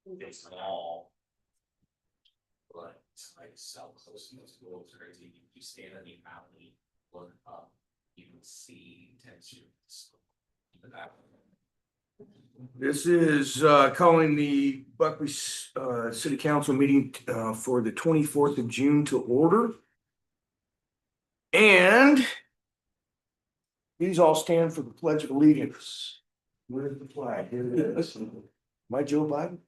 It's small. But it's like so close to the school, it's crazy. You stand in the alley, look up, you can see texture. This is calling the Buckley City Council meeting for the 24th of June to order. And these all stand for the Pledge of Allegiance. Where's the flag? Here it is. Am I Joe Biden?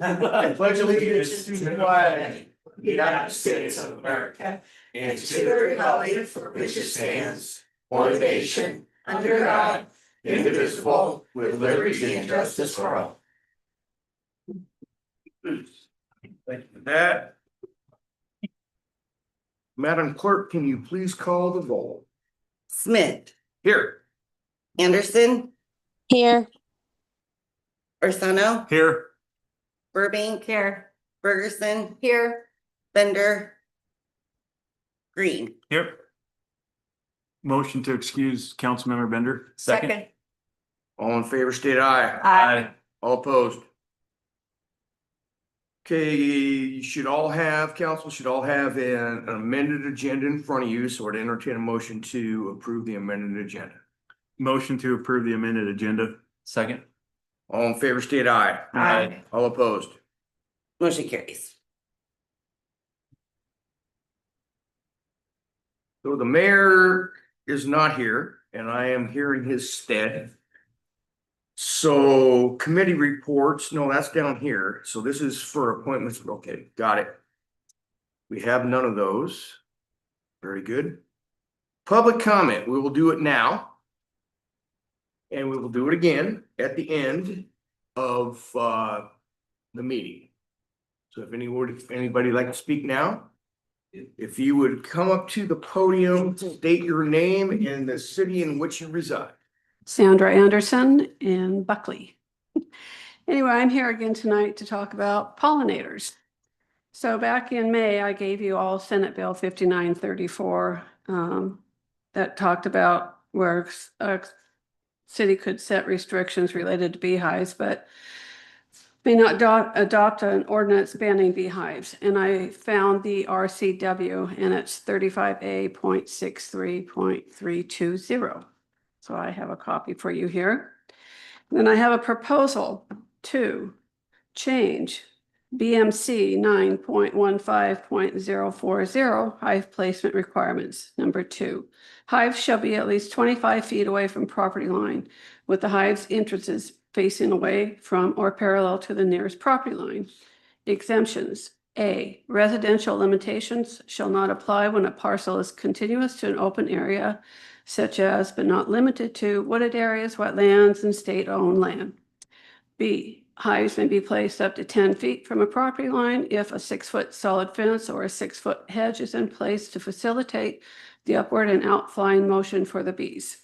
I pledge allegiance to the flag of the United States of America and to the republic for which it stands, one nation, under God, indivisible, with liberty and justice for all. Thank you for that. Madam Clerk, can you please call the roll? Smith, Here. Anderson, Here. Ursano, Here. Burbank, here, Ferguson, here, Bender, Green. Here. Motion to excuse Councilmember Bender. Second. All in favor, state aye. Aye. All opposed. Okay, you should all have, council should all have an amended agenda in front of you, so I'd entertain a motion to approve the amended agenda. Motion to approve the amended agenda. Second. All in favor, state aye. Aye. All opposed. Motion carries. So the mayor is not here and I am here in his stead. So committee reports, no, that's down here. So this is for appointments. Okay, got it. We have none of those. Very good. Public comment, we will do it now. And we will do it again at the end of the meeting. So if anybody like to speak now, if you would come up to the podium, state your name and the city in which you reside. Sandra Anderson in Buckley. Anyway, I'm here again tonight to talk about pollinators. So back in May, I gave you all Senate Bill 5934 that talked about where a city could set restrictions related to beehives, but may not adopt an ordinance banning beehives. And I found the RCW and it's 35A.63.320. So I have a copy for you here. Then I have a proposal to change BMC 9.15.040 hive placement requirements. Number 2, hives shall be at least 25 feet away from property line with the hive's entrances facing away from or parallel to the nearest property line. Exemptions. A, residential limitations shall not apply when a parcel is contiguous to an open area, such as, but not limited to, wooded areas, wetlands, and state-owned land. B, hives may be placed up to 10 feet from a property line if a 6-foot solid fence or a 6-foot hedge is in place to facilitate the upward and outflying motion for the bees.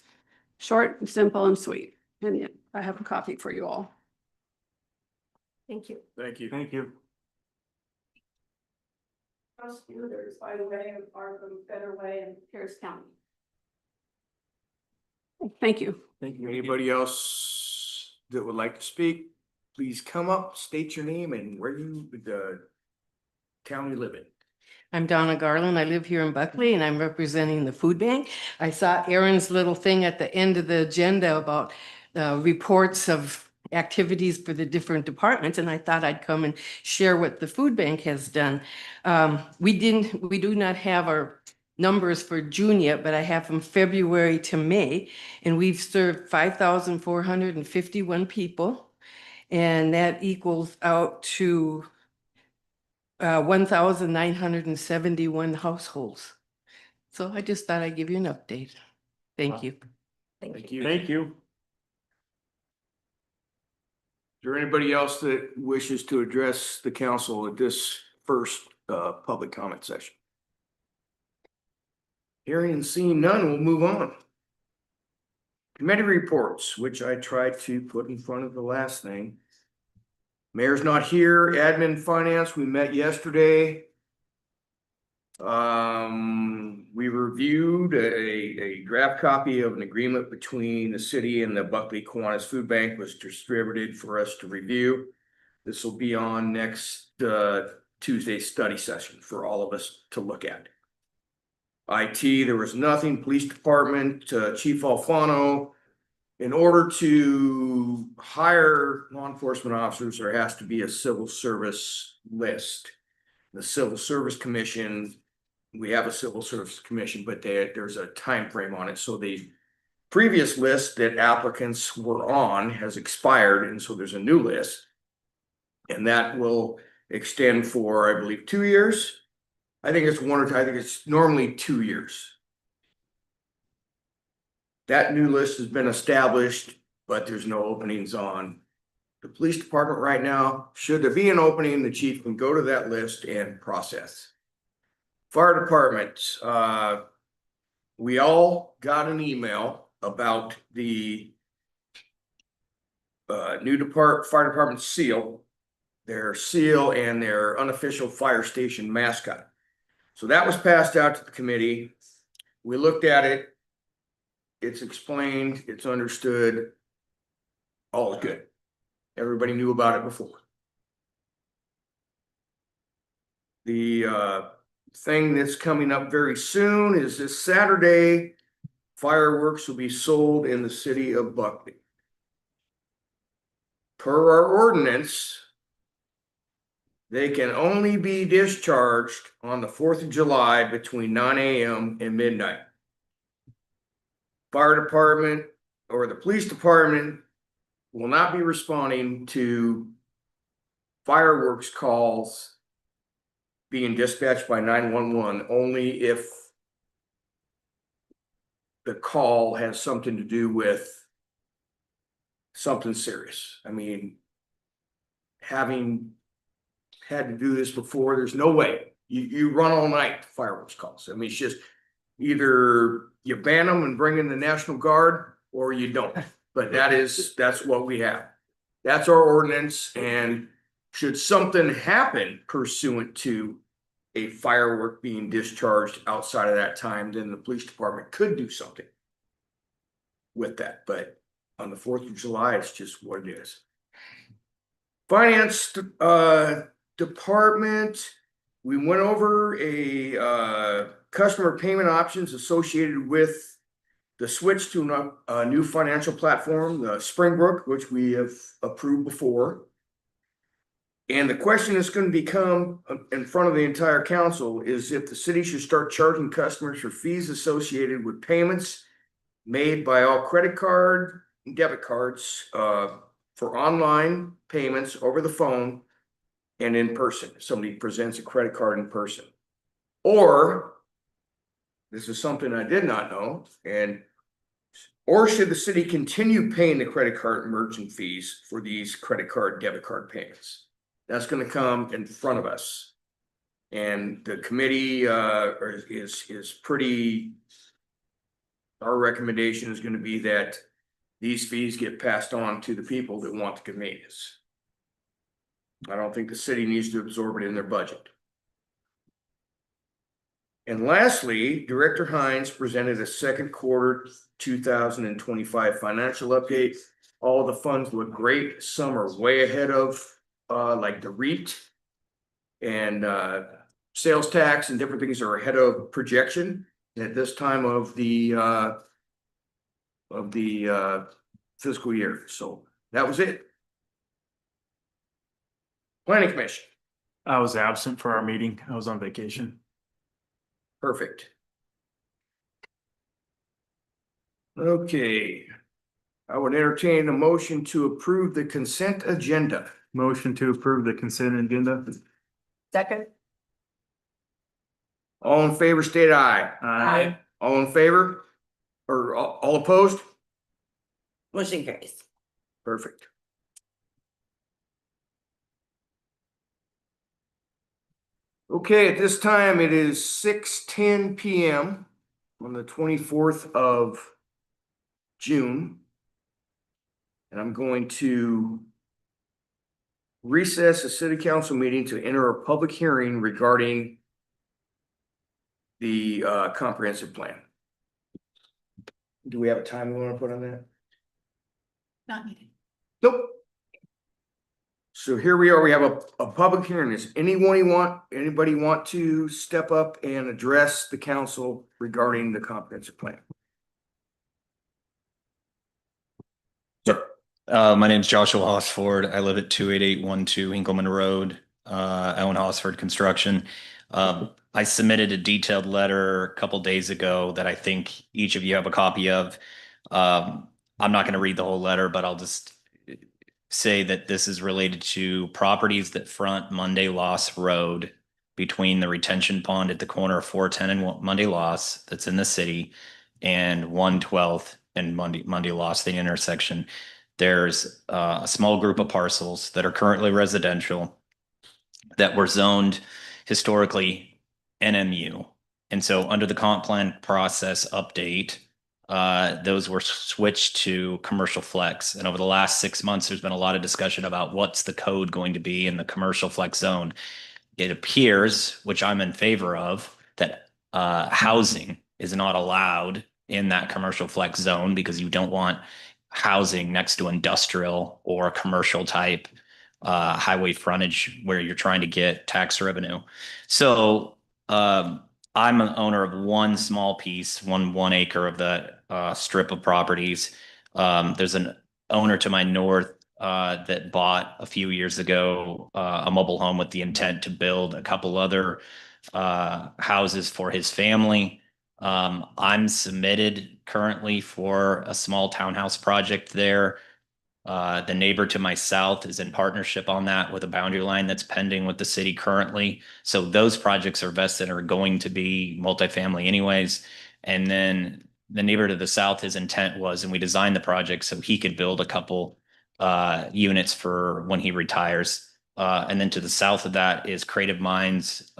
Short, simple, and sweet. And yeah, I have a copy for you all. Thank you. Thank you. Thank you. Prosecutors, by the way, are from Federal Way in Harris County. Thank you. Thank you. Anybody else that would like to speak, please come up, state your name and where you, the town you live in. I'm Donna Garland. I live here in Buckley and I'm representing the food bank. I saw Aaron's little thing at the end of the agenda about reports of activities for the different departments, and I thought I'd come and share what the food bank has done. We do not have our numbers for June yet, but I have from February to May, and we've served 5,451 people, and that equals out to 1,971 households. So I just thought I'd give you an update. Thank you. Thank you. Thank you. Is there anybody else that wishes to address the council at this first public comment session? Hearing and seeing none, we'll move on. Committee reports, which I tried to put in front of the last thing. Mayor's not here. Admin finance, we met yesterday. We reviewed a draft copy of an agreement between the city and the Buckley Kiwanis Food Bank was distributed for us to review. This will be on next Tuesday's study session for all of us to look at. IT, there was nothing. Police Department, Chief Alfano. In order to hire law enforcement officers, there has to be a civil service list. The Civil Service Commission, we have a Civil Service Commission, but there's a time frame on it. So the previous list that applicants were on has expired, and so there's a new list. And that will extend for, I believe, 2 years. I think it's I think it's normally 2 years. That new list has been established, but there's no openings on the police department right now. Should there be an opening, the chief can go to that list and process. Fire department, we all got an email about the new fire department seal, their seal and their unofficial fire station mascot. So that was passed out to the committee. We looked at it. It's explained, it's understood. All is good. Everybody knew about it before. The thing that's coming up very soon is this Saturday, fireworks will be sold in the city of Buckley. Per our ordinance, they can only be discharged on the 4th of July between 9 a.m. and midnight. Fire department or the police department will not be responding to fireworks calls being dispatched by 911 only if the call has something to do with something serious. I mean, having had to do this before, there's no way you run all night fireworks calls. I mean, it's just either you ban them and bring in the National Guard or you don't. But that's what we have. That's our ordinance. And should something happen pursuant to a firework being discharged outside of that time, then the police department could do something with that. But on the 4th of July, it's just what it is. Finance department, we went over a customer payment options associated with the switch to a new financial platform, the Springbrook, which we have approved before. And the question that's going to become in front of the entire council is if the city should start charging customers for fees associated with payments made by all credit card and debit cards for online payments over the phone and in person. If somebody presents a credit card in person. Or, this is something I did not know, or should the city continue paying the credit card merchant fees for these credit card, debit card payments? That's going to come in front of us. And the committee is pretty, our recommendation is going to be that these fees get passed on to the people that want the convenience. I don't think the city needs to absorb it in their budget. And lastly, Director Hines presented a second quarter 2025 financial update. All the funds look great. Some are way ahead of like the REIT and sales tax and different things are ahead of projection at this time of the fiscal year. So that was it. Planning Commission. I was absent for our meeting. I was on vacation. Perfect. Okay. I would entertain a motion to approve the consent agenda. Motion to approve the consent agenda. Second. All in favor, state aye. Aye. All in favor? Or all opposed? Motion carries. Perfect. Okay, at this time, it is 6:10 p.m. on the 24th of June. And I'm going to recess the city council meeting to enter a public hearing regarding the comprehensive plan. Do we have a time we want to put on that? Not needed. Nope. So here we are, we have a public hearing. Does anybody want to step up and address the council regarding the comprehensive plan? Sir. My name's Joshua Hosford. I live at 28812 Hinkleman Road, Owen Hosford Construction. I submitted a detailed letter a couple days ago that I think each of you have a copy of. I'm not going to read the whole letter, but I'll just say that this is related to properties that front Monday Loss Road between the retention pond at the corner of 410 and Monday Loss that's in the city and 112th and Monday Loss, the intersection. There's a small group of parcels that are currently residential that were zoned historically NMU. And so under the comp plan process update, those were switched to commercial flex. And over the last 6 months, there's been a lot of discussion about what's the code going to be in the commercial flex zone. It appears, which I'm in favor of, that housing is not allowed in that commercial flex zone because you don't want housing next to industrial or commercial type highway frontage where you're trying to get tax revenue. So I'm an owner of one small piece, one acre of that strip of properties. There's an owner to my north that bought a few years ago a mobile home with the intent to build a couple other houses for his family. I'm submitted currently for a small townhouse project there. The neighbor to my south is in partnership on that with a boundary line that's pending with the city currently. So those projects are vested are going to be multifamily anyways. And then the neighbor to the south, his intent was, and we designed the project so he could build a couple units for when he retires. And then to the south of that is Creative Minds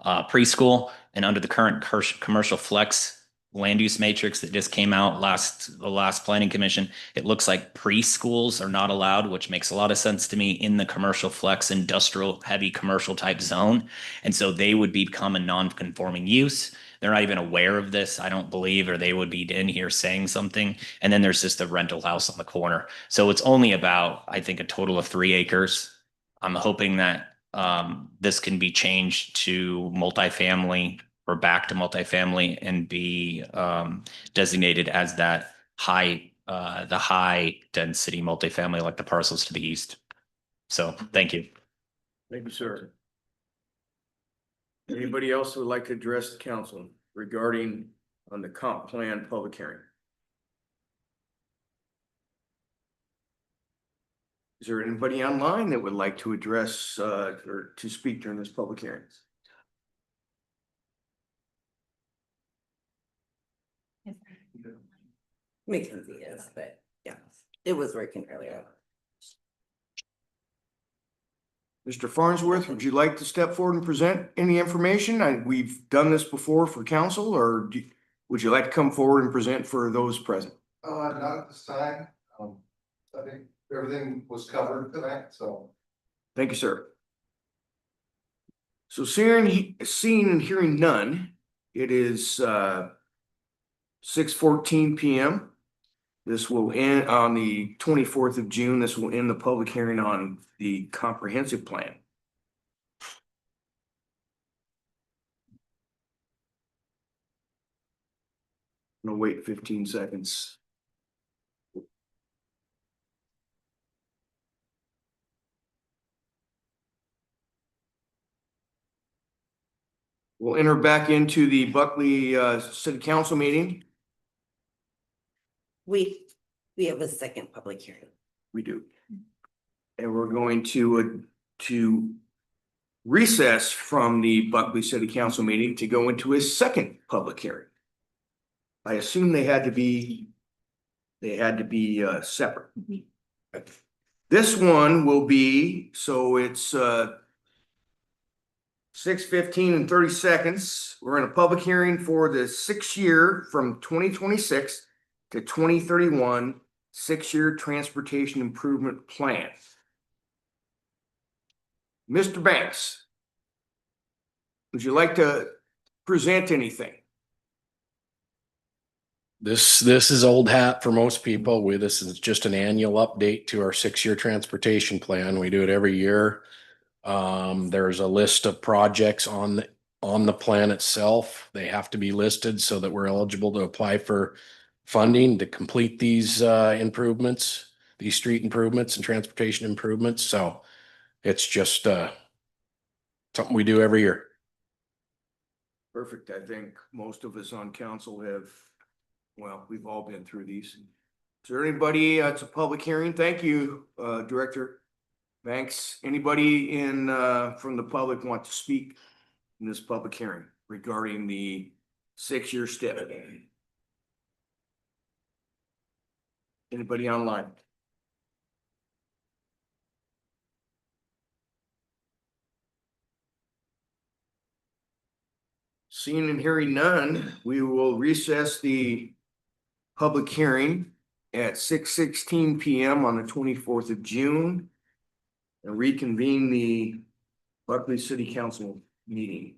preschool. And under the current commercial flex land use matrix that just came out the last planning commission, it looks like preschools are not allowed, which makes a lot of sense to me in the commercial flex industrial heavy commercial type zone. And so they would become a non-conforming use. They're not even aware of this, I don't believe, or they would be in here saying something. And then there's just a rental house on the corner. So it's only about, I think, a total of 3 acres. I'm hoping that this can be changed to multifamily or back to multifamily and be designated as that the high density multifamily like the parcels to the east. So thank you. Thank you, sir. Anybody else who would like to address the council regarding on the comp plan public hearing? Is there anybody online that would like to address or to speak during this public hearing? Mackenzie is, but yeah, it was working earlier. Mr. Farnsworth, would you like to step forward and present any information? We've done this before for council, or would you like to come forward and present for those present? Not at this time. I think everything was covered tonight, so. Thank you, sir. So seeing and hearing none, it is 6:14 p.m. This will end on the 24th of June. This will end the public hearing on the comprehensive plan. I'm gonna wait 15 seconds. We'll enter back into the Buckley City Council meeting. We have a second public hearing. We do. And we're going to recess from the Buckley City Council meeting to go into a second public hearing. I assume they had to be separate. This one will be, so it's 6:15 and 30 seconds. We're in a public hearing for the 6-year from 2026 to 2031 6-year transportation improvement plan. Mr. Banks, would you like to present anything? This is old hat for most people. This is just an annual update to our 6-year transportation plan. We do it every year. There's a list of projects on the plan itself. They have to be listed so that we're eligible to apply for funding to complete these improvements, these street improvements and transportation improvements. So it's just something we do every year. Perfect. I think most of us on council have, well, we've all been through these. Is there anybody, it's a public hearing. Thank you, Director Banks. Anybody from the public want to speak in this public hearing regarding the 6-year step? Anybody online? Seeing and hearing none, we will recess the public hearing at 6:16 PM on the 24th of June and reconvene the Buckley City Council meeting.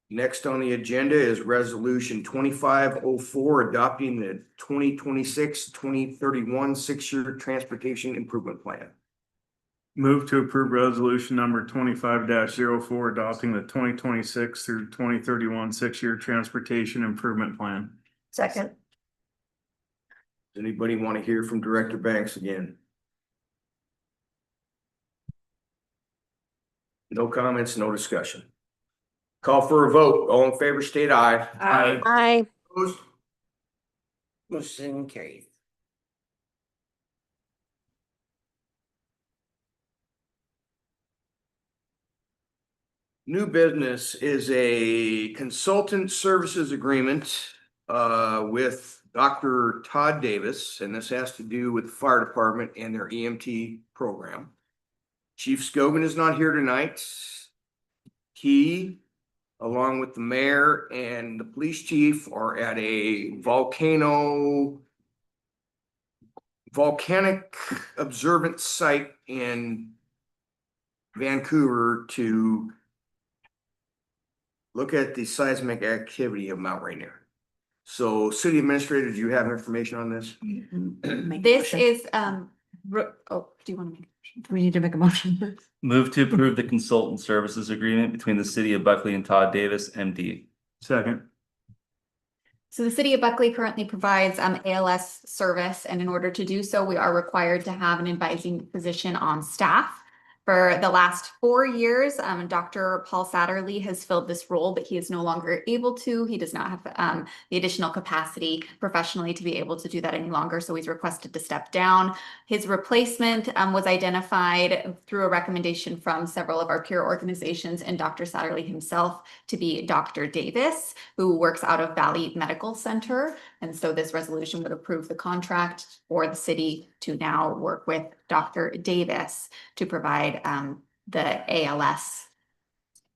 Next on the agenda is Resolution 2504, adopting the 2026-2031 6-year Transportation Improvement Plan. Move to approve resolution number 25-04, adopting the 2026 through 2031 6-year transportation improvement plan. Second. Does anybody want to hear from Director Banks again? No comments, no discussion. Call for a vote. All in favor, state aye. Aye. Aye. Opposed? Motion carries. New business is a consultant services agreement with Dr. Todd Davis, and this has to do with the fire department and their EMT program. Chief Scogan is not here tonight. He, along with the mayor and the police chief, are at a volcanic observance site in Vancouver to look at the seismic activity of Mount Rainier. So, city administrator, do you have information on this? This is, do you want to make? Do we need to make a motion first? Move to approve the consultant services agreement between the city of Buckley and Todd Davis, MD. Second. So the city of Buckley currently provides ALS service, and in order to do so, we are required to have an advising physician on staff. For the last 4 years, Dr. Paul Satterley has filled this role, but he is no longer able to. He does not have the additional capacity professionally to be able to do that any longer, so he's requested to step down. His replacement was identified through a recommendation from several of our peer organizations and Dr. Satterley himself to be Dr. Davis, who works out of Valley Medical Center. And so this resolution would approve the contract for the city to now work with Dr. Davis to provide the ALS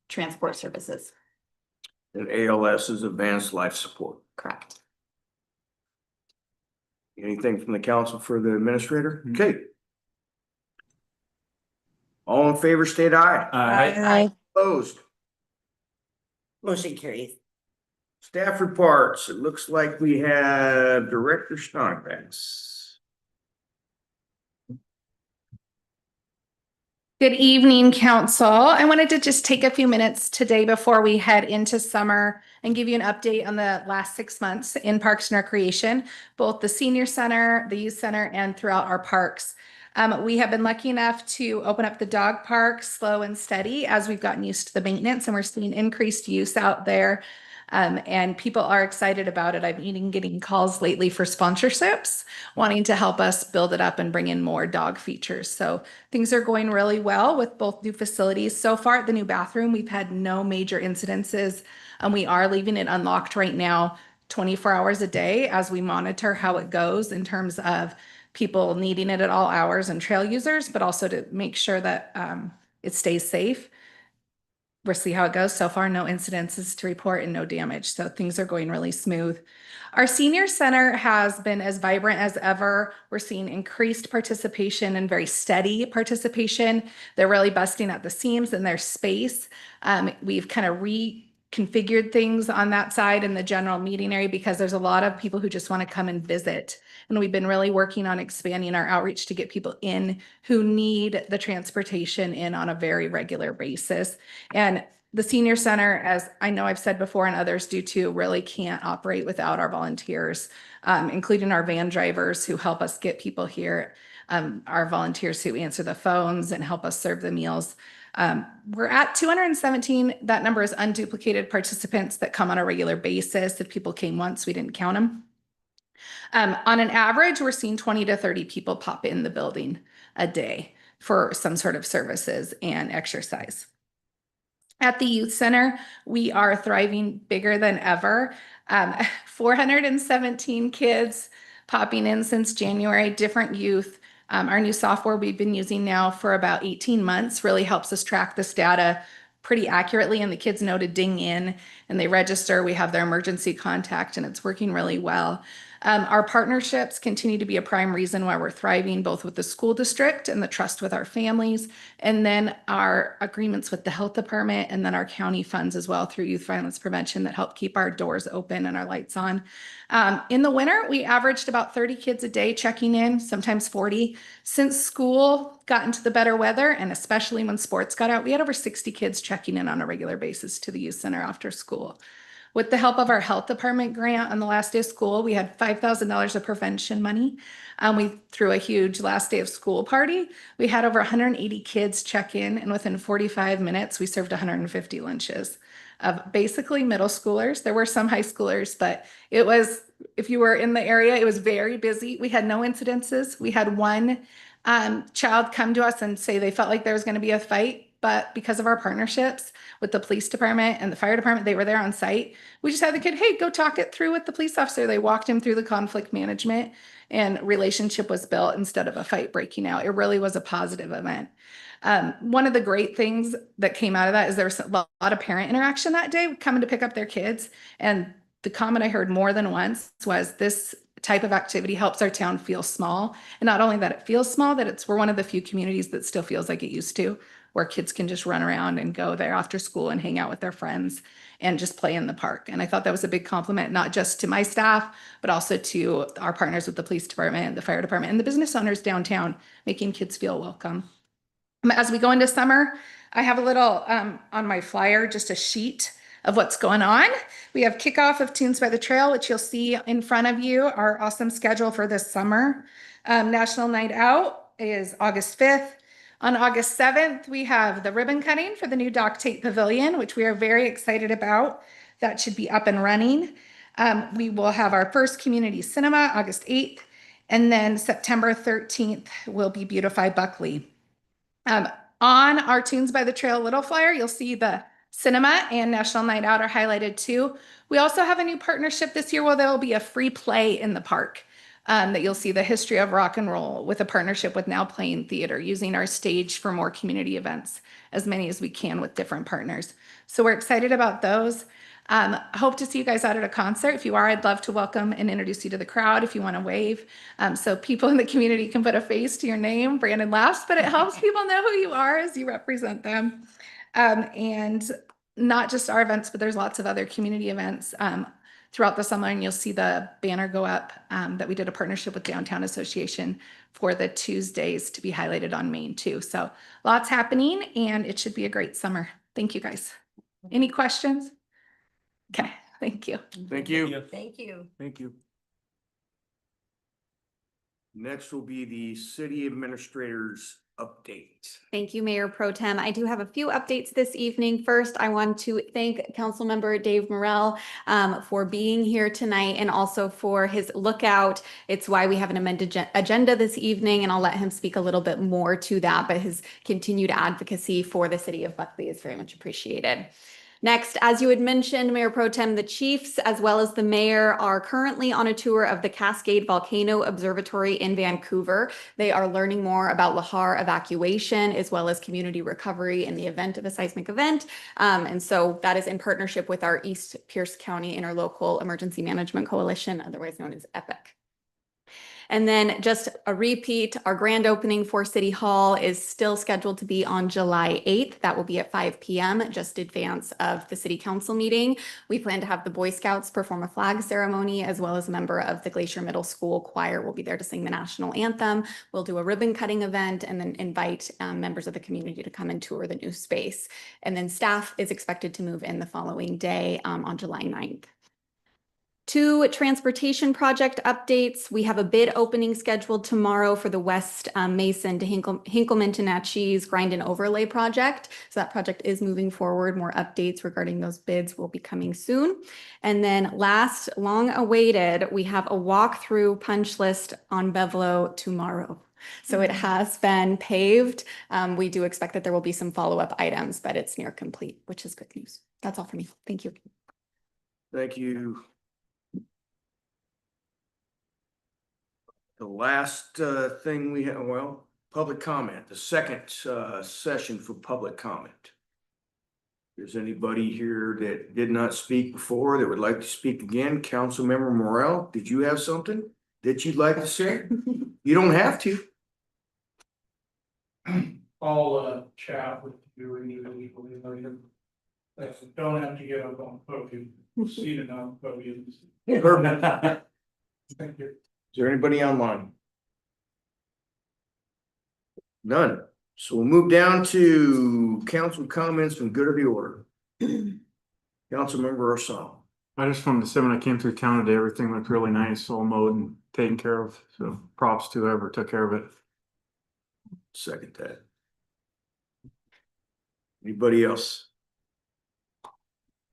transport services. And ALS is advanced life support. Correct. Anything from the council for the administrator? Okay. All in favor, state aye. Aye. Opposed? Motion carries. Staff reports. It looks like we have Director Steinbecks. Good evening, council. I wanted to just take a few minutes today before we head into summer and give you an update on the last 6 months in Parks and Recreation, both the senior center, the youth center, and throughout our parks. We have been lucky enough to open up the dog park slow and steady as we've gotten used to the maintenance, and we're seeing increased use out there. And people are excited about it. I've been getting calls lately for sponsorships, wanting to help us build it up and bring in more dog features. So things are going really well with both new facilities. So far at the new bathroom, we've had no major incidences, and we are leaving it unlocked right now 24 hours a day as we monitor how it goes in terms of people needing it at all hours and trail users, but also to make sure that it stays safe. We'll see how it goes. So far, no incidences to report and no damage. So things are going really smooth. Our senior center has been as vibrant as ever. We're seeing increased participation and very steady participation. They're really busting at the seams in their space. We've kind of configured things on that side in the general meeting area because there's a lot of people who just want to come and visit. And we've been really working on expanding our outreach to get people in who need the transportation in on a very regular basis. And the senior center, as I know I've said before and others do too, really can't operate without our volunteers, including our van drivers who help us get people here, our volunteers who answer the phones and help us serve the meals. We're at 217. That number is unduplicated participants that come on a regular basis. If people came once, we didn't count them. On an average, we're seeing 20 to 30 people pop in the building a day for some sort of services and exercise. At the youth center, we are thriving bigger than ever. 417 kids popping in since January, different youth. Our new software we've been using now for about 18 months really helps us track this data pretty accurately, and the kids know to ding in and they register. We have their emergency contact and it's working really well. Our partnerships continue to be a prime reason why we're thriving, both with the school district and the trust with our families, and then our agreements with the health department, and then our county funds as well through youth violence prevention that help keep our doors open and our lights on. In the winter, we averaged about 30 kids a day checking in, sometimes 40. Since school got into the better weather, and especially when sports got out, we had over 60 kids checking in on a regular basis to the youth center after school. With the help of our health department grant on the last day of school, we had $5,000 of prevention money. We threw a huge last day of school party. We had over 180 kids check in, and within 45 minutes, we served 150 lunches of basically middle schoolers. There were some high schoolers, but it was, if you were in the area, it was very busy. We had no incidences. We had one child come to us and say they felt like there was going to be a fight, but because of our partnerships with the police department and the fire department, they were there on site. We just had the kid, hey, go talk it through with the police officer. They walked him through the conflict management and relationship was built instead of a fight breaking out. It really was a positive event. One of the great things that came out of that is there was a lot of parent interaction that day coming to pick up their kids. And the comment I heard more than once was this type of activity helps our town feel small. And not only that it feels small, that we're one of the few communities that still feels like it used to, where kids can just run around and go there after school and hang out with their friends and just play in the park. And I thought that was a big compliment, not just to my staff, but also to our partners with the police department, the fire department, and the business owners downtown, making kids feel welcome. As we go into summer, I have a little on my flyer, just a sheet of what's going on. We have kickoff of Tunes by the Trail, which you'll see in front of you, our awesome schedule for this summer. National Night Out is August 5th. On August 7th, we have the ribbon cutting for the new Dock Tate Pavilion, which we are very excited about. That should be up and running. We will have our first community cinema August 8th, and then September 13th will be Beautify Buckley. On our Tunes by the Trail little flyer, you'll see the cinema and National Night Out are highlighted too. We also have a new partnership this year where there will be a free play in the park. That you'll see the history of rock and roll with a partnership with Now Playing Theater, using our stage for more community events, as many as we can with different partners. So we're excited about those. Hope to see you guys out at a concert. If you are, I'd love to welcome and introduce you to the crowd if you want to wave. So people in the community can put a face to your name. Brandon laughs, but it helps people know who you are as you represent them. And not just our events, but there's lots of other community events throughout the summer, and you'll see the banner go up that we did a partnership with Downtown Association for the Tuesdays to be highlighted on Main too. So lots happening, and it should be a great summer. Thank you guys. Any questions? Okay, thank you. Thank you. Thank you. Thank you. Next will be the city administrator's update. Thank you, Mayor Pro Tem. I do have a few updates this evening. First, I want to thank Councilmember Dave Morrell for being here tonight and also for his lookout. It's why we have an amended agenda this evening, and I'll let him speak a little bit more to that, but his continued advocacy for the city of Buckley is very much appreciated. Next, as you had mentioned, Mayor Pro Tem, the chiefs as well as the mayor are currently on a tour of the Cascade Volcano Observatory in Vancouver. They are learning more about Lahar evacuation as well as community recovery in the event of a seismic event. And so that is in partnership with our East Pierce County Interlocal Emergency Management Coalition, otherwise known as EPIC. And then just a repeat, our grand opening for City Hall is still scheduled to be on July 8th. That will be at 5 p.m., just advance of the city council meeting. We plan to have the Boy Scouts perform a flag ceremony, as well as a member of the Glacier Middle School choir will be there to sing the national anthem. We'll do a ribbon cutting event and then invite members of the community to come and tour the new space. And then staff is expected to move in the following day on July 9th. 2 transportation project updates. We have a bid opening scheduled tomorrow for the West Mason to Hinkleman to Natchez Grind and Overlay project. So that project is moving forward. More updates regarding those bids will be coming soon. And then last, long awaited, we have a walkthrough punch list on Bevelo tomorrow. So it has been paved. We do expect that there will be some follow-up items, but it's near complete, which is good news. That's all for me. Thank you. Thank you. The last thing we have, well, public comment, the second session for public comment. If there's anybody here that did not speak before that would like to speak again, Councilmember Morel, did you have something that you'd like to say? You don't have to. I'll chat with you individually later. Don't have to get up on podium, seated on podiums. Perfect. Thank you. Is there anybody online? None. So we'll move down to council comments from good of the order. Councilmember Osama. I just wanted to say, when I came through town today, everything looked really nice, all mowed and taken care of. So props to whoever took care of it. Second that. Anybody else?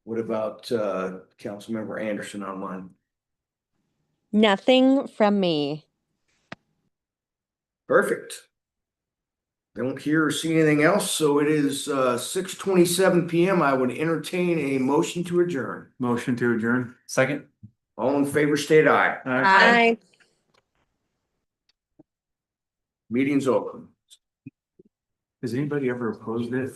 What about Councilmember Anderson online? Nothing from me. Perfect. Don't hear or see anything else, so it is 6:27 p.m. I would entertain a motion to adjourn. Motion to adjourn. Second. All in favor, state aye. Aye. Meeting's open. Has anybody ever opposed it?